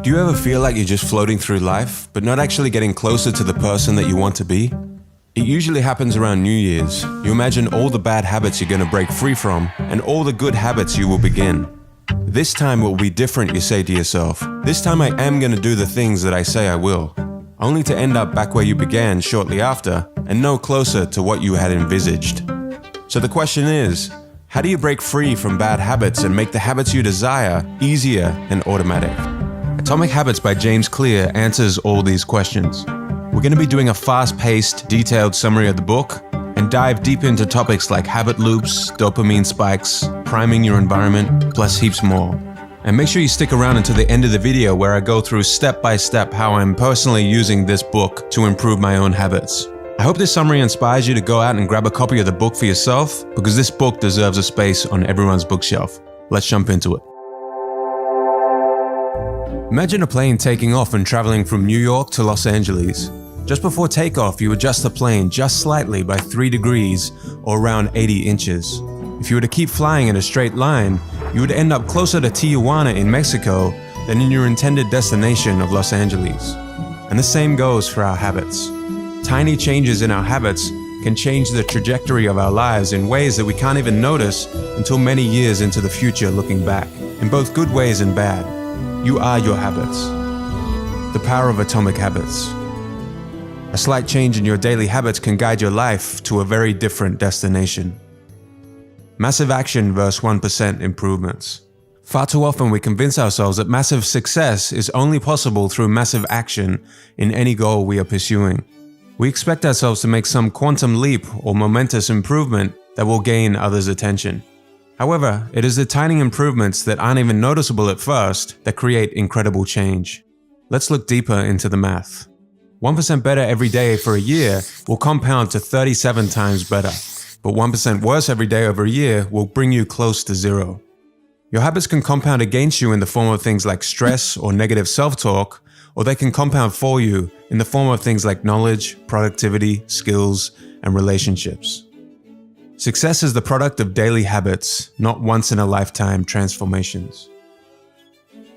Do you ever feel like you're just floating through life, but not actually getting closer to the person that you want to be? It usually happens around New Year's. You imagine all the bad habits you're going to break free from, and all the good habits you will begin. This time will be different, you say to yourself. This time I am going to do the things that I say I will. Only to end up back where you began shortly after, and no closer to what you had envisaged. So the question is, how do you break free from bad habits and make the habits you desire easier and automatic? Atomic Habits by James Clear answers all these questions. We're going to be doing a fast-paced, detailed summary of the book and dive deep into topics like habit loops, dopamine spikes, priming your environment, plus heaps more. And make sure you stick around until the end of the video where I go through step by step how I'm personally using this book to improve my own habits. I hope this summary inspires you to go out and grab a copy of the book for yourself, because this book deserves a space on everyone's bookshelf. Let's jump into it. Imagine a plane taking off and traveling from New York to Los Angeles. Just before takeoff, you adjust the plane just slightly by 3 degrees or around 80 inches. If you were to keep flying in a straight line, you would end up closer to Tijuana in Mexico than in your intended destination of Los Angeles. And the same goes for our habits. Tiny changes in our habits can change the trajectory of our lives in ways that we can't even notice until many years into the future looking back, in both good ways and bad. You are your habits. The power of atomic habits. A slight change in your daily habits can guide your life to a very different destination. Massive action versus 1% improvements. Far too often we convince ourselves that massive success is only possible through massive action in any goal we are pursuing. We expect ourselves to make some quantum leap or momentous improvement that will gain others' attention. However, it is the tiny improvements that aren't even noticeable at first that create incredible change. Let's look deeper into the math. 1% better every day for a year will compound to 37 times better, but 1% worse every day over a year will bring you close to zero. Your habits can compound against you in the form of things like stress or negative self-talk, or they can compound for you in the form of things like knowledge, productivity, skills, and relationships. Success is the product of daily habits, not once-in-a-lifetime transformations.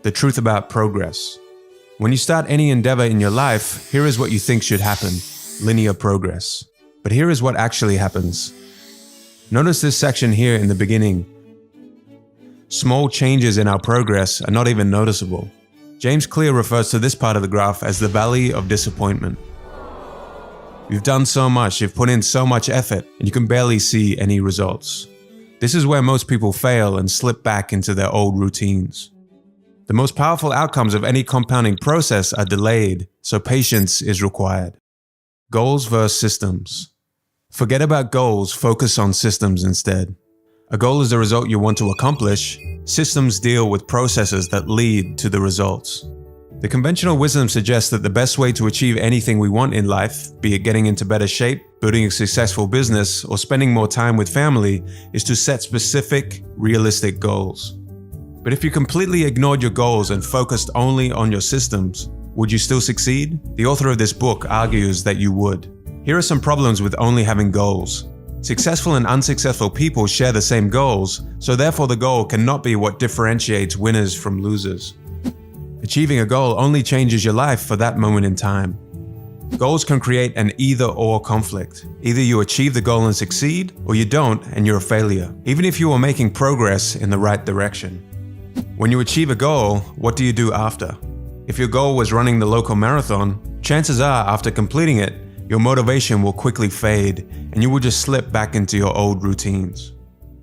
The truth about progress. When you start any endeavor in your life, here is what you think should happen: linear progress. But here is what actually happens. Notice this section here in the beginning. Small changes in our progress are not even noticeable. James Clear refers to this part of the graph as the valley of disappointment. You've done so much, you've put in so much effort, and you can barely see any results. This is where most people fail and slip back into their old routines. The most powerful outcomes of any compounding process are delayed, so patience is required. Goals versus systems. Forget about goals, focus on systems instead. A goal is the result you want to accomplish. Systems deal with processes that lead to the results. The conventional wisdom suggests that the best way to achieve anything we want in life, be it getting into better shape, building a successful business, or spending more time with family, is to set specific, realistic goals. But if you completely ignored your goals and focused only on your systems, would you still succeed? The author of this book argues that you would. Here are some problems with only having goals. Successful and unsuccessful people share the same goals, so therefore the goal cannot be what differentiates winners from losers. Achieving a goal only changes your life for that moment in time. Goals can create an either-or conflict. Either you achieve the goal and succeed, or you don't and you're a failure, even if you are making progress in the right direction. When you achieve a goal, what do you do after? If your goal was running the local marathon, chances are after completing it, your motivation will quickly fade and you will just slip back into your old routines.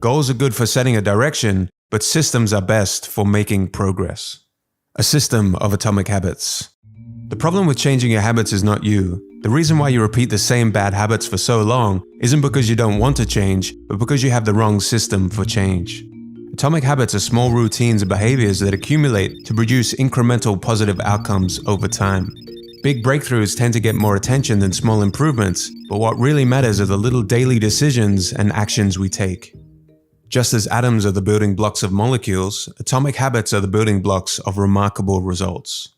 Goals are good for setting a direction, but systems are best for making progress. A system of atomic habits. The problem with changing your habits is not you. The reason why you repeat the same bad habits for so long isn't because you don't want to change, but because you have the wrong system for change. Atomic habits are small routines and behaviors that accumulate to produce incremental positive outcomes over time. Big breakthroughs tend to get more attention than small improvements, but what really matters are the little daily decisions and actions we take. Just as atoms are the building blocks of molecules, atomic habits are the building blocks of remarkable results.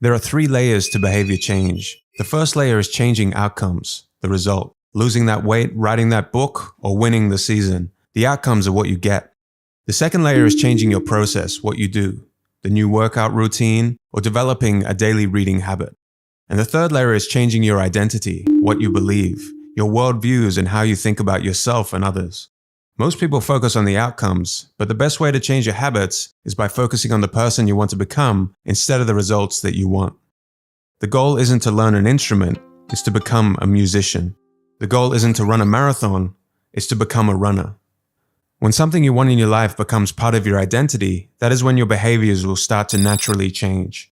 There are 3 layers to behavior change. The first layer is changing outcomes, the result. Losing that weight, writing that book, or winning the season. The outcomes are what you get. The second layer is changing your process, what you do. the new workout routine, or developing a daily reading habit. And the third layer is changing your identity, what you believe, your worldviews, and how you think about yourself and others. Most people focus on the outcomes, but the best way to change your habits is by focusing on the person you want to become instead of the results that you want. The goal isn't to learn an instrument, it's to become a musician. The goal isn't to run a marathon, it's to become a runner. When something you want in your life becomes part of your identity, that is when your behaviors will start to naturally change.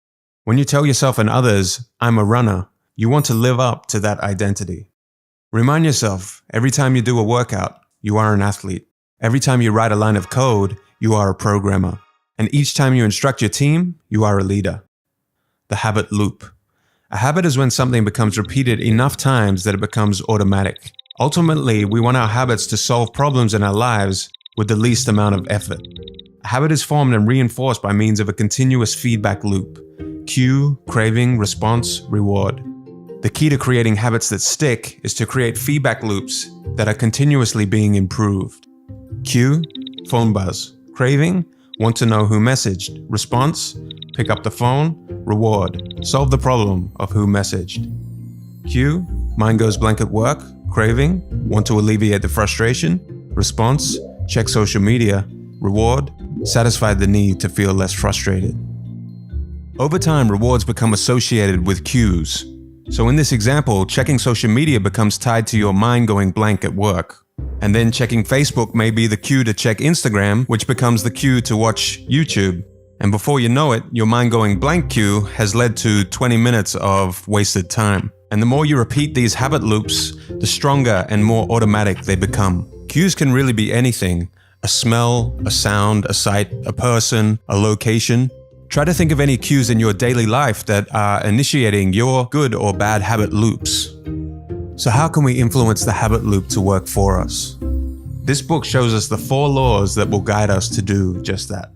When you tell yourself and others, "I'm a runner," you want to live up to that identity. Remind yourself, every time you do a workout, you are an athlete. Every time you write a line of code, you are a programmer. And each time you instruct your team, you are a leader. The habit loop. A habit is when something becomes repeated enough times that it becomes automatic. Ultimately, we want our habits to solve problems in our lives with the least amount of effort. A habit is formed and reinforced by means of a continuous feedback loop. Cue, craving, response, reward. The key to creating habits that stick is to create feedback loops that are continuously being improved. Cue, phone buzz. Craving, want to know who messaged. Response, pick up the phone. Reward, solve the problem of who messaged. Cue, mind goes blank at work. Craving, want to alleviate the frustration. Response, check social media. Reward, satisfy the need to feel less frustrated. Over time, rewards become associated with cues. So in this example, checking social media becomes tied to your mind going blank at work. And then checking Facebook may be the cue to check Instagram, which becomes the cue to watch YouTube. And before you know it, your mind going blank cue has led to 20 minutes of wasted time. And the more you repeat these habit loops, the stronger and more automatic they become. Cues can really be anything: a smell, a sound, a sight, a person, a location. Try to think of any cues in your daily life that are initiating your good or bad habit loops. So how can we influence the habit loop to work for us? This book shows us the 4 laws that will guide us to do just that.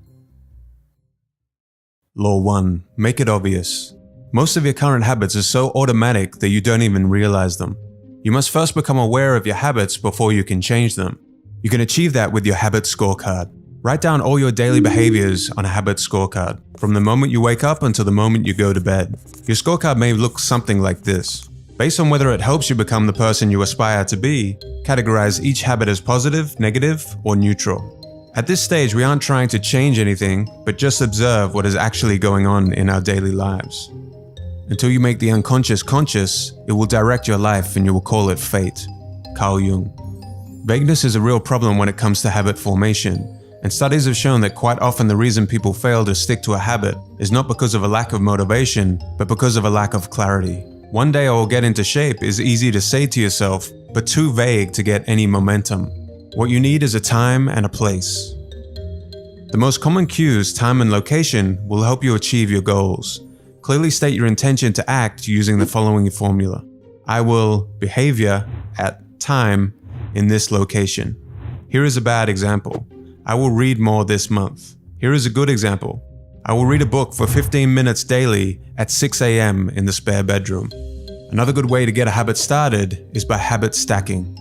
Law 1. Make it obvious. Most of your current habits are so automatic that you don't even realize them. You must first become aware of your habits before you can change them. You can achieve that with your habit scorecard. Write down all your daily behaviors on a habit scorecard, from the moment you wake up until the moment you go to bed. Your scorecard may look something like this. Based on whether it helps you become the person you aspire to be, categorize each habit as positive, negative, or neutral. At this stage, we aren't trying to change anything, but just observe what is actually going on in our daily lives. Until you make the unconscious conscious, it will direct your life and you will call it fate. Carl Jung. Vagueness is a real problem when it comes to habit formation. And studies have shown that quite often the reason people fail to stick to a habit is not because of a lack of motivation, but because of a lack of clarity. One day I will get into shape is easy to say to yourself, but too vague to get any momentum. What you need is a time and a place. The most common cues, time and location, will help you achieve your goals. Clearly state your intention to act using the following formula. I will behavior at time in this location. Here is a bad example. I will read more this month. Here is a good example. I will read a book for 15 minutes daily at 6 a.m. in the spare bedroom. Another good way to get a habit started is by habit stacking.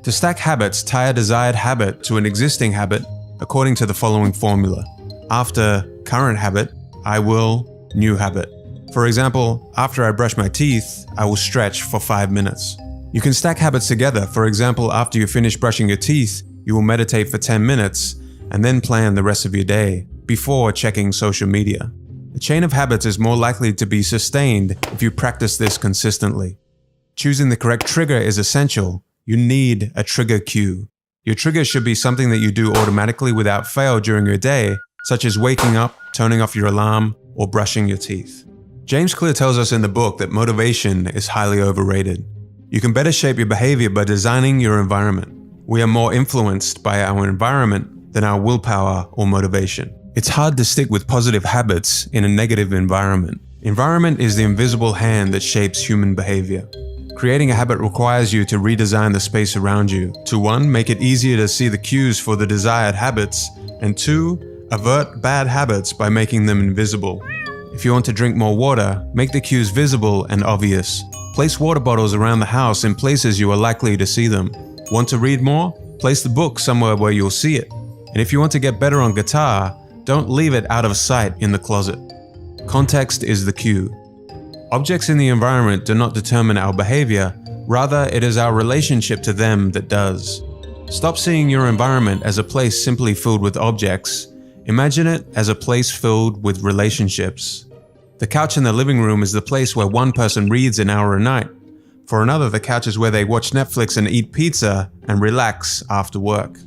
To stack habits, tie a desired habit to an existing habit according to the following formula. After current habit, I will new habit. For example, after I brush my teeth, I will stretch for 5 minutes. You can stack habits together. For example, after you finish brushing your teeth, you will meditate for 10 minutes and then plan the rest of your day before checking social media. A chain of habits is more likely to be sustained if you practice this consistently. Choosing the correct trigger is essential. You need a trigger cue. Your trigger should be something that you do automatically without fail during your day, such as waking up, turning off your alarm, or brushing your teeth. James Clear tells us in the book that motivation is highly overrated. You can better shape your behavior by designing your environment. We are more influenced by our environment than our willpower or motivation. It's hard to stick with positive habits in a negative environment. Environment is the invisible hand that shapes human behavior. Creating a habit requires you to redesign the space around you to 1. Make it easier to see the cues for the desired habits, and 2. Avert bad habits by making them invisible. If you want to drink more water, make the cues visible and obvious. Place water bottles around the house in places you are likely to see them. Want to read more? Place the book somewhere where you'll see it. And if you want to get better on guitar, Don't leave it out of sight in the closet. Context is the cue. Objects in the environment do not determine our behavior, rather it is our relationship to them that does. Stop seeing your environment as a place simply filled with objects. Imagine it as a place filled with relationships. The couch in the living room is the place where one person reads an hour a night. For another, the couch is where they watch Netflix and eat pizza and relax after work.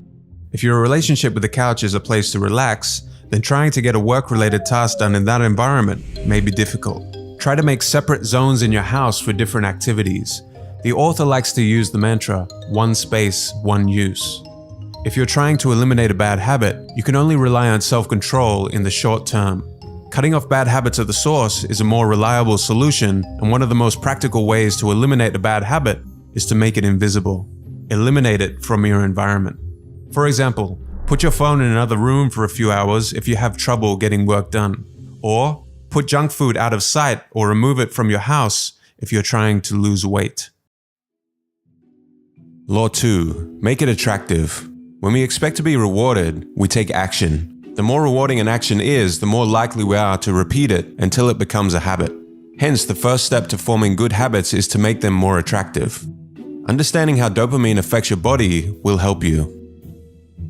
If your relationship with the couch is a place to relax, then trying to get a work-related task done in that environment may be difficult. Try to make separate zones in your house for different activities. The author likes to use the mantra, one space, one use. If you're trying to eliminate a bad habit, you can only rely on self-control in the short term. Cutting off bad habits at the source is a more reliable solution, and one of the most practical ways to eliminate a bad habit is to make it invisible. Eliminate it from your environment. For example, put your phone in another room for a few hours if you have trouble getting work done. Or put junk food out of sight or remove it from your house if you're trying to lose weight. Law 2. Make it attractive. When we expect to be rewarded, we take action. The more rewarding an action is, the more likely we are to repeat it until it becomes a habit. Hence, the first step to forming good habits is to make them more attractive. Understanding how dopamine affects your body will help you.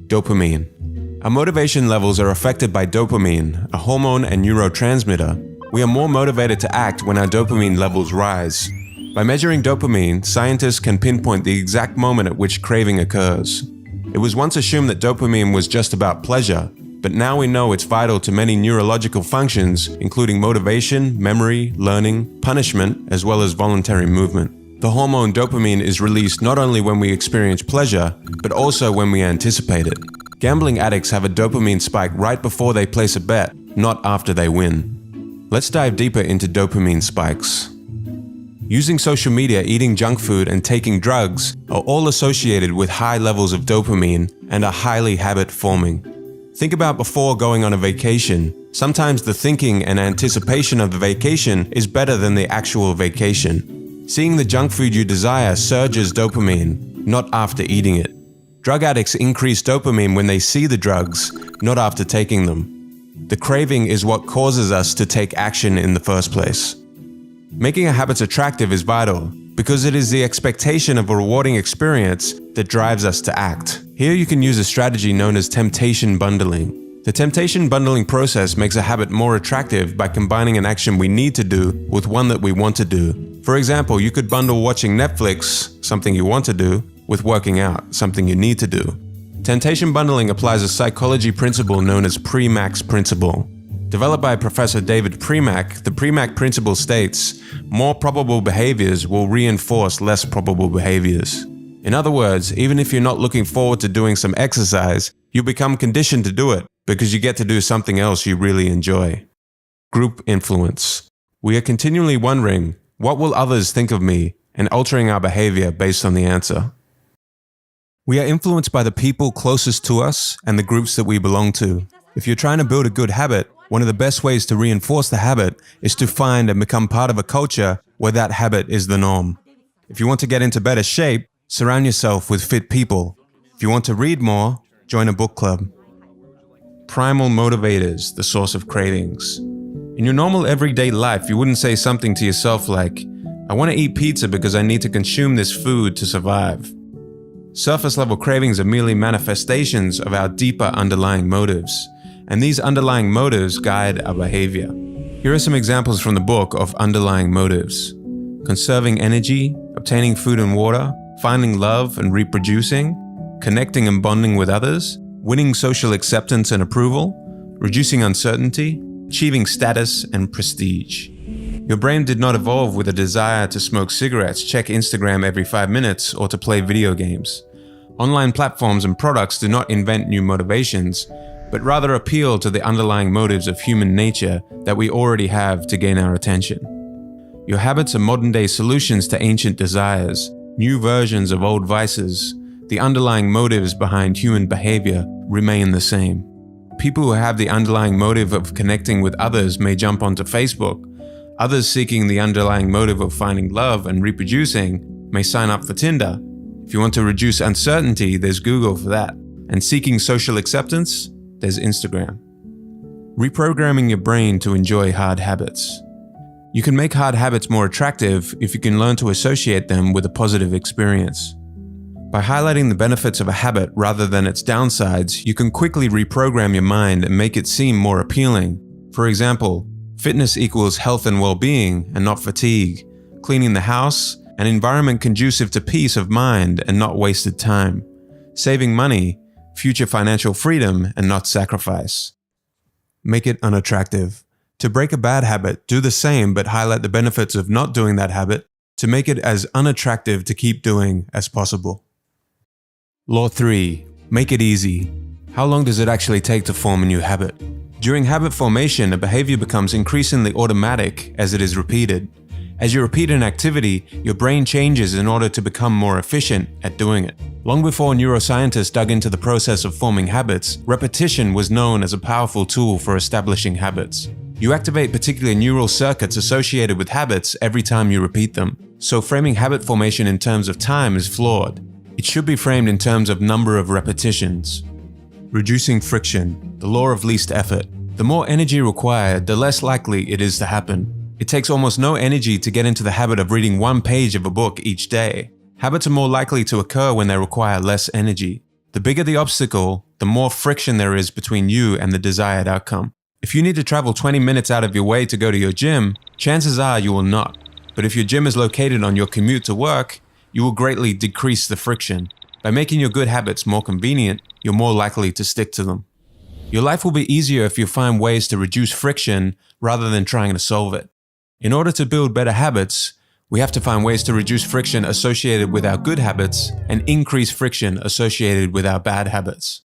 Dopamine. Our motivation levels are affected by dopamine, a hormone and neurotransmitter. We are more motivated to act when our dopamine levels rise. By measuring dopamine, scientists can pinpoint the exact moment at which craving occurs. It was once assumed that dopamine was just about pleasure, but now we know it's vital to many neurological functions, including motivation, memory, learning, punishment, as well as voluntary movement. The hormone dopamine is released not only when we experience pleasure, but also when we anticipate it. Gambling addicts have a dopamine spike right before they place a bet, not after they win. Let's dive deeper into dopamine spikes. Using social media, eating junk food, and taking drugs are all associated with high levels of dopamine and are highly habit-forming. Think about before going on a vacation. Sometimes the thinking and anticipation of the vacation is better than the actual vacation. Seeing the junk food you desire surges dopamine, not after eating it. Drug addicts increase dopamine when they see the drugs, not after taking them. The craving is what causes us to take action in the first place. Making a habit attractive is vital because it is the expectation of a rewarding experience that drives us to act. Here you can use a strategy known as temptation bundling. The temptation bundling process makes a habit more attractive by combining an action we need to do with one that we want to do. For example, you could bundle watching Netflix, something you want to do, with working out, something you need to do. Temptation bundling applies a psychology principle known as Premack's principle. Developed by Professor David Premack, the Premack principle states, more probable behaviors will reinforce less probable behaviors. In other words, even if you're not looking forward to doing some exercise, you become conditioned to do it because you get to do something else you really enjoy. Group influence. We are continually wondering, what will others think of me, and altering our behavior based on the answer. We are influenced by the people closest to us and the groups that we belong to. If you're trying to build a good habit, one of the best ways to reinforce the habit is to find and become part of a culture where that habit is the norm. If you want to get into better shape, surround yourself with fit people. If you want to read more, join a book club. Primal motivators, the source of cravings. In your normal everyday life, you wouldn't say something to yourself like, I want to eat pizza because I need to consume this food to survive. Surface level cravings are merely manifestations of our deeper underlying motives, and these underlying motives guide our behavior. Here are some examples from the book of underlying motives. Conserving energy, obtaining food and water, finding love and reproducing, connecting and bonding with others, winning social acceptance and approval, reducing uncertainty, achieving status and prestige. Your brain did not evolve with a desire to smoke cigarettes, check Instagram every 5 minutes, or to play video games. Online platforms and products do not invent new motivations, but rather appeal to the underlying motives of human nature that we already have to gain our attention. Your habits are modern-day solutions to ancient desires, new versions of old vices. The underlying motives behind human behavior remain the same. People who have the underlying motive of connecting with others may jump onto Facebook. Others seeking the underlying motive of finding love and reproducing may sign up for Tinder. If you want to reduce uncertainty, there's Google for that. And seeking social acceptance, there's Instagram. reprogramming your brain to enjoy hard habits. You can make hard habits more attractive if you can learn to associate them with a positive experience. By highlighting the benefits of a habit rather than its downsides, you can quickly reprogram your mind and make it seem more appealing. For example, fitness equals health and well-being and not fatigue, cleaning the house, an environment conducive to peace of mind and not wasted time, saving money, future financial freedom and not sacrifice. Make it unattractive. To break a bad habit, do the same but highlight the benefits of not doing that habit to make it as unattractive to keep doing as possible. Law 3. Make it easy. How long does it actually take to form a new habit? During habit formation, a behavior becomes increasingly automatic as it is repeated. As you repeat an activity, your brain changes in order to become more efficient at doing it. Long before neuroscientists dug into the process of forming habits, repetition was known as a powerful tool for establishing habits. You activate particular neural circuits associated with habits every time you repeat them. So framing habit formation in terms of time is flawed. It should be framed in terms of number of repetitions. Reducing friction, the law of least effort. The more energy required, the less likely it is to happen. It takes almost no energy to get into the habit of reading one page of a book each day. Habits are more likely to occur when they require less energy. The bigger the obstacle, the more friction there is between you and the desired outcome. If you need to travel 20 minutes out of your way to go to your gym, chances are you will not. But if your gym is located on your commute to work, you will greatly decrease the friction. By making your good habits more convenient, you're more likely to stick to them. Your life will be easier if you find ways to reduce friction rather than trying to solve it. In order to build better habits, we have to find ways to reduce friction associated with our good habits and increase friction associated with our bad habits.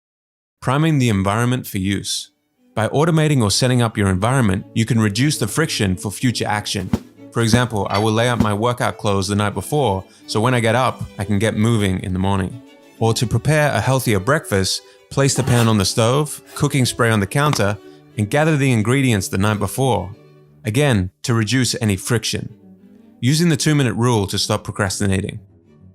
Priming the environment for use. By automating or setting up your environment, you can reduce the friction for future action. For example, I will lay out my workout clothes the night before, so when I get up, I can get moving in the morning. Or to prepare a healthier breakfast, place the pan on the stove, cooking spray on the counter, and gather the ingredients the night before. Again, to reduce any friction. Using the 2-minute rule to stop procrastinating.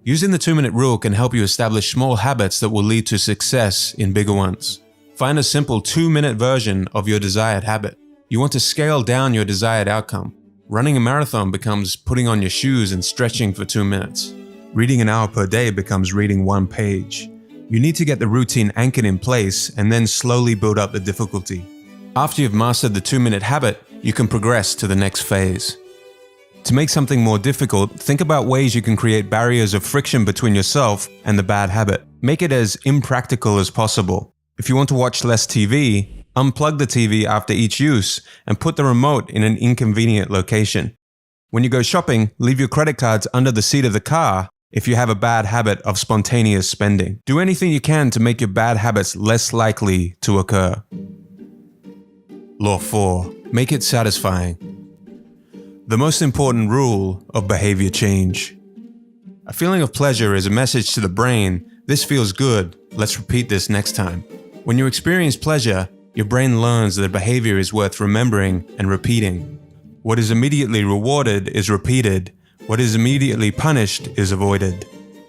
Using the 2-minute rule can help you establish small habits that will lead to success in bigger ones. Find a simple 2-minute version of your desired habit. You want to scale down your desired outcome. Running a marathon becomes putting on your shoes and stretching for 2 minutes. Reading an hour per day becomes reading 1 page. You need to get the routine anchored in place and then slowly build up the difficulty. After you've mastered the 2-minute habit, you can progress to the next phase. To make something more difficult, think about ways you can create barriers of friction between yourself and the bad habit. Make it as impractical as possible. If you want to watch less TV, unplug the TV after each use and put the remote in an inconvenient location. When you go shopping, leave your credit cards under the seat of the car if you have a bad habit of spontaneous spending. Do anything you can to make your bad habits less likely to occur. Law 4. Make it satisfying. The most important rule of behavior change. A feeling of pleasure is a message to the brain, this feels good, let's repeat this next time. When you experience pleasure, your brain learns that a behavior is worth remembering and repeating. What is immediately rewarded is repeated. What is immediately punished is avoided.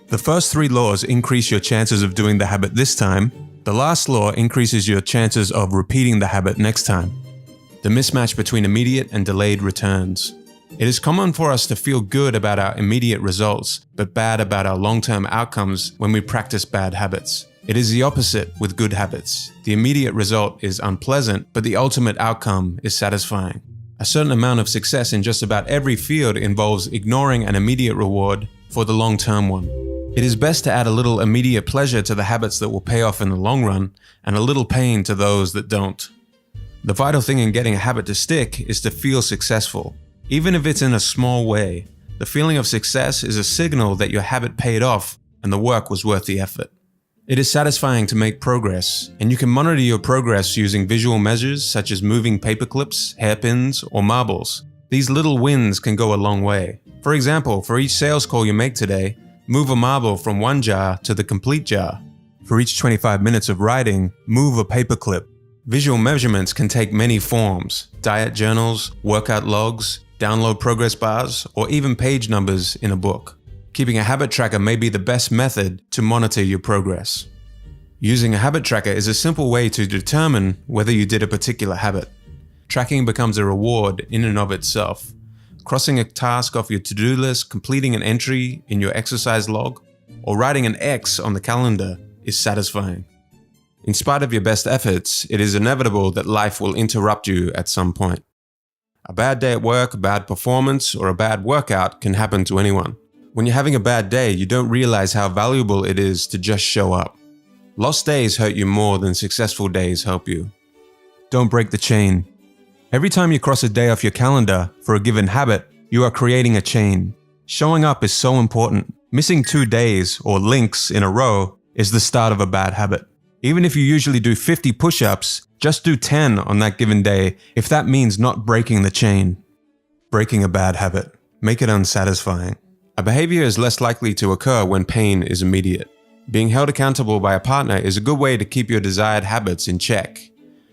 The first 3 laws increase your chances of doing the habit this time. The last law increases your chances of repeating the habit next time. The mismatch between immediate and delayed returns. It is common for us to feel good about our immediate results, but bad about our long-term outcomes when we practice bad habits. It is the opposite with good habits. The immediate result is unpleasant, but the ultimate outcome is satisfying. A certain amount of success in just about every field involves ignoring an immediate reward for the long-term one. It is best to add a little immediate pleasure to the habits that will pay off in the long run, and a little pain to those that don't. The vital thing in getting a habit to stick is to feel successful. Even if it's in a small way, the feeling of success is a signal that your habit paid off and the work was worth the effort. It is satisfying to make progress, and you can monitor your progress using visual measures such as moving paper clips, hairpins, or marbles. These little wins can go a long way. For example, for each sales call you make today, move a marble from 1 jar to the complete jar. For each 25 minutes of writing, move a paper clip. Visual measurements can take many forms: diet journals, workout logs, download progress bars, or even page numbers in a book. Keeping a habit tracker may be the best method to monitor your progress. Using a habit tracker is a simple way to determine whether you did a particular habit. tracking becomes a reward in and of itself. Crossing a task off your to-do list, completing an entry in your exercise log, or writing an X on the calendar is satisfying. In spite of your best efforts, it is inevitable that life will interrupt you at some point. A bad day at work, a bad performance, or a bad workout can happen to anyone. When you're having a bad day, you don't realize how valuable it is to just show up. Lost days hurt you more than successful days help you. Don't break the chain. Every time you cross a day off your calendar for a given habit, you are creating a chain. Showing up is so important. Missing 2 days or links in a row is the start of a bad habit. Even if you usually do 50 push-ups, just do 10 on that given day if that means not breaking the chain. Breaking a bad habit. Make it unsatisfying. A behavior is less likely to occur when pain is immediate. Being held accountable by a partner is a good way to keep your desired habits in check.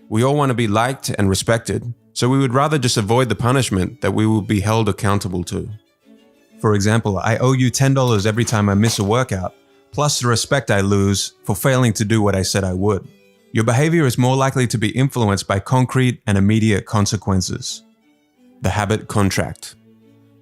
We all want to be liked and respected, so we would rather just avoid the punishment that we will be held accountable to. For example, I owe you $10 every time I miss a workout, plus the respect I lose for failing to do what I said I would. Your behavior is more likely to be influenced by concrete and immediate consequences. The habit contract.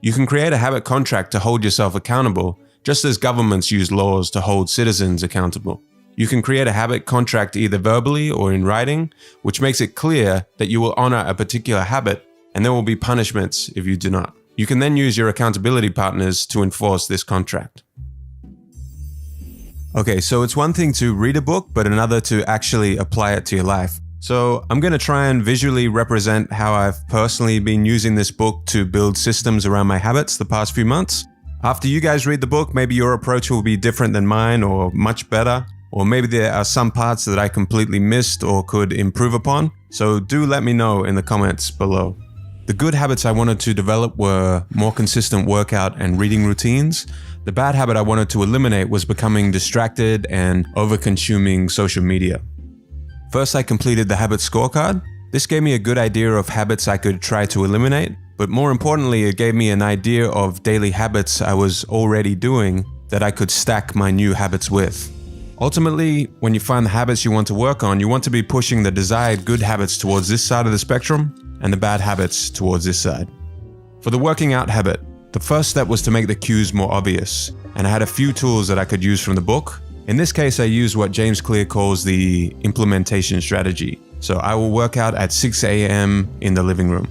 You can create a habit contract to hold yourself accountable, just as governments use laws to hold citizens accountable. You can create a habit contract either verbally or in writing, which makes it clear that you will honor a particular habit and there will be punishments if you do not. You can then use your accountability partners to enforce this contract. Okay, so it's one thing to read a book, but another to actually apply it to your life. So I'm going to try and visually represent how I've personally been using this book to build systems around my habits the past few months. After you guys read the book, maybe your approach will be different than mine or much better. Or maybe there are some parts that I completely missed or could improve upon. So do let me know in the comments below. The good habits I wanted to develop were more consistent workout and reading routines. The bad habit I wanted to eliminate was becoming distracted and over-consuming social media. First, I completed the habit scorecard. This gave me a good idea of habits I could try to eliminate, but more importantly, it gave me an idea of daily habits I was already doing that I could stack my new habits with. Ultimately, when you find the habits you want to work on, you want to be pushing the desired good habits towards this side of the spectrum and the bad habits towards this side. For the working out habit, the first step was to make the cues more obvious, and I had a few tools that I could use from the book. In this case, I used what James Clear calls the implementation strategy. So I will work out at 6 a.m. in the living room.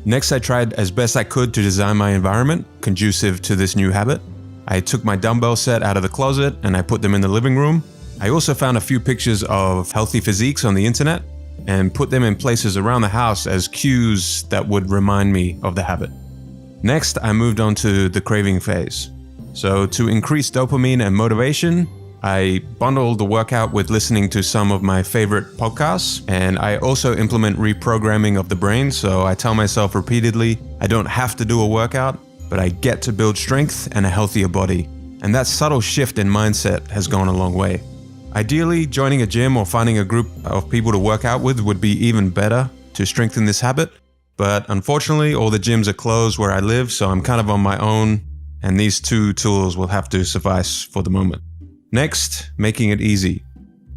Next, I tried as best I could to design my environment conducive to this new habit. I took my dumbbell set out of the closet and I put them in the living room. I also found a few pictures of healthy physiques on the internet and put them in places around the house as cues that would remind me of the habit. Next, I moved on to the craving phase. So to increase dopamine and motivation, I bundled the workout with listening to some of my favorite podcasts, and I also implement reprogramming of the brain. So I tell myself repeatedly, I don't have to do a workout, but I get to build strength and a healthier body. And that subtle shift in mindset has gone a long way. Ideally, joining a gym or finding a group of people to work out with would be even better to strengthen this habit. But unfortunately, all the gyms are closed where I live, so I'm kind of on my own, and these two tools will have to suffice for the moment. Next, making it easy.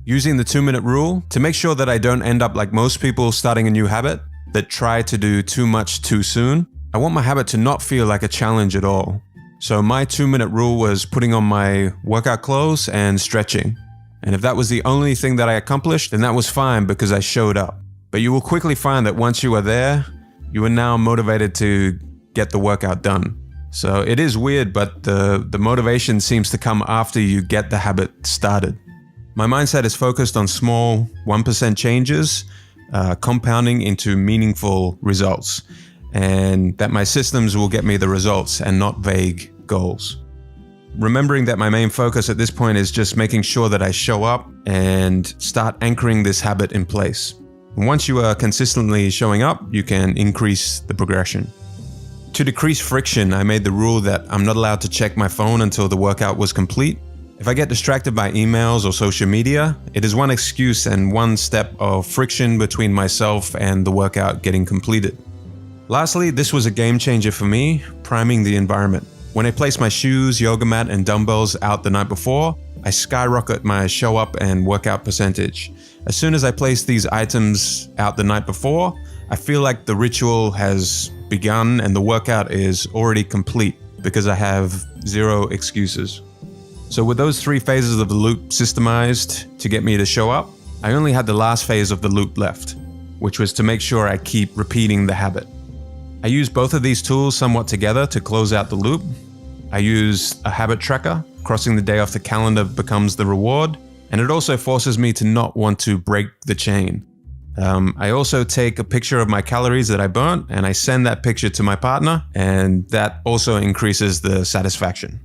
Using the 2-minute rule to make sure that I don't end up like most people starting a new habit that try to do too much too soon. I want my habit to not feel like a challenge at all. So my 2-minute rule was putting on my workout clothes and stretching. And if that was the only thing that I accomplished, then that was fine because I showed up. But you will quickly find that once you are there, you are now motivated to get the workout done. So it is weird, but the motivation seems to come after you get the habit started. My mindset is focused on small 1% changes, compounding into meaningful results, and that my systems will get me the results and not vague goals. Remembering that my main focus at this point is just making sure that I show up and start anchoring this habit in place. And once you are consistently showing up, you can increase the progression. To decrease friction, I made the rule that I'm not allowed to check my phone until the workout was complete. If I get distracted by emails or social media, it is one excuse and one step of friction between myself and the workout getting completed. Lastly, this was a game changer for me, priming the environment. When I place my shoes, yoga mat, and dumbbells out the night before, I skyrocket my show up and workout percentage. As soon as I place these items out the night before, I feel like the ritual has begun and the workout is already complete because I have zero excuses. So with those 3 phases of the loop systemized to get me to show up, I only had the last phase of the loop left, which was to make sure I keep repeating the habit. I use both of these tools somewhat together to close out the loop. I use a habit tracker. Crossing the day off the calendar becomes the reward, and it also forces me to not want to break the chain. I also take a picture of my calories that I burnt, and I send that picture to my partner, and that also increases the satisfaction.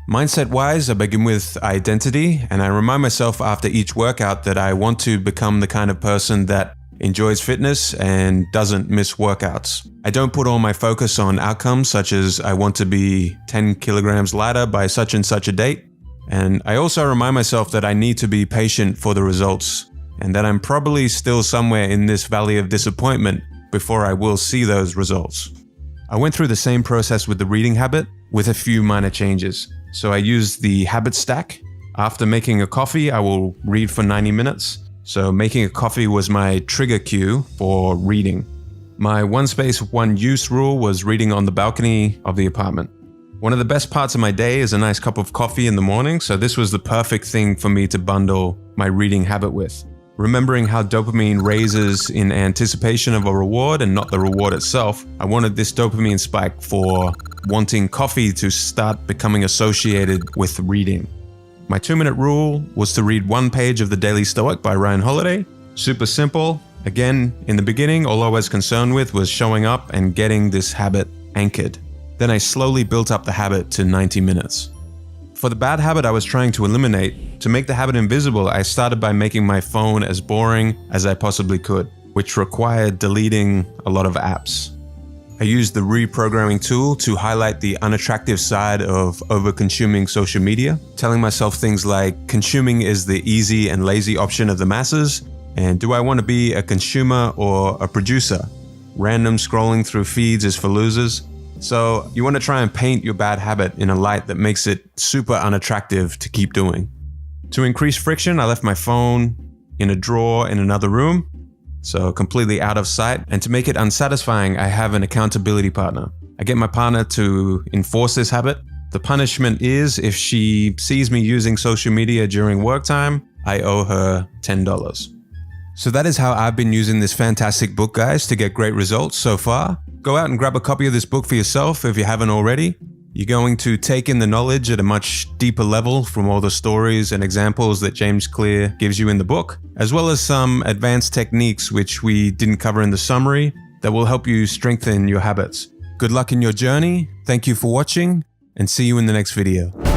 Mindset-wise, I begin with identity, and I remind myself after each workout that I want to become the kind of person that enjoys fitness and doesn't miss workouts. I don't put all my focus on outcomes such as I want to be 10 kilograms lighter by such and such a date. And I also remind myself that I need to be patient for the results and that I'm probably still somewhere in this valley of disappointment before I will see those results. I went through the same process with the reading habit with a few minor changes. So I used the habit stack. After making a coffee, I will read for 90 minutes. So making a coffee was my trigger cue for reading. My one space, one use rule was reading on the balcony of the apartment. One of the best parts of my day is a nice cup of coffee in the morning, so this was the perfect thing for me to bundle my reading habit with. Remembering how dopamine raises in anticipation of a reward and not the reward itself, I wanted this dopamine spike for wanting coffee to start becoming associated with reading. My 2-minute rule was to read 1 page of The Daily Stoic by Ryan Holiday. Super simple. Again, in the beginning, all I was concerned with was showing up and getting this habit anchored. Then I slowly built up the habit to 90 minutes. For the bad habit I was trying to eliminate, to make the habit invisible, I started by making my phone as boring as I possibly could, which required deleting a lot of apps. I used the reprogramming tool to highlight the unattractive side of over-consuming social media, telling myself things like, consuming is the easy and lazy option of the masses, and do I want to be a consumer or a producer? Random scrolling through feeds is for losers. So you want to try and paint your bad habit in a light that makes it super unattractive to keep doing. To increase friction, I left my phone in a drawer in another room, so completely out of sight. And to make it unsatisfying, I have an accountability partner. I get my partner to enforce this habit. The punishment is if she sees me using social media during work time, I owe her $10. So that is how I've been using this fantastic book, guys, to get great results so far. Go out and grab a copy of this book for yourself if you haven't already. You're going to take in the knowledge at a much deeper level from all the stories and examples that James Clear gives you in the book, as well as some advanced techniques which we didn't cover in the summary that will help you strengthen your habits. Good luck in your journey. Thank you for watching, and see you in the next video.